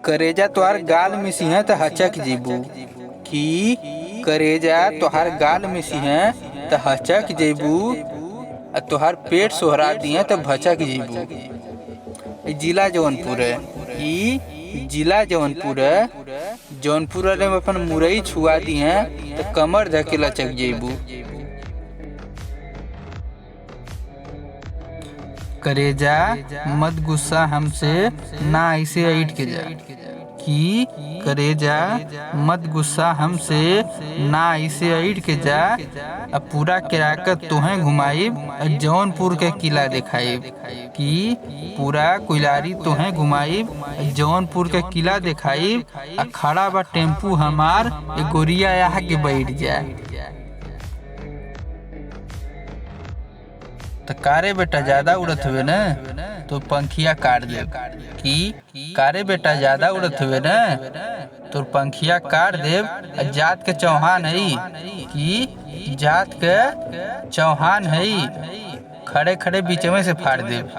करेजा तोहार गाल मिसी है तो हचक जेबू। कि करेजा तोहार गाल मिसी है तो हचक जेबू। तोहार पेट सोहरा दिए तो भचक जेबू। जिला जौनपुर है। ई जिला जौनपुर है। जौनपुर वाले में अपन मुरई छुआ दी हैं तो कमर धके लचक जेबू। करेजा मत गुस्सा हमसे ना ऐसे ऐठ के जा। कि करेजा मत गुस्सा हमसे ना ऐसे ऐठ के जा। अब पूरा किराकत तोहें घुमाइब जौनपुर के किला दिखाइब। कि पूरा कोइलारी तोहें घुमाइब जौनपुर के किला दिखाइब। खड़ा बा टेम्पू हमार गोरिया यहाँ के बैठ जाए। तो कारे बेटा ज्यादा उड़त हुए न तो पंखिया काट दे। कि कारे बेटा ज्यादा उड़त हुए न तो पंखिया काट देव। जात के चौहान है। कि जात के चौहान है। खड़े खड़े बीच में से फाड़ देव।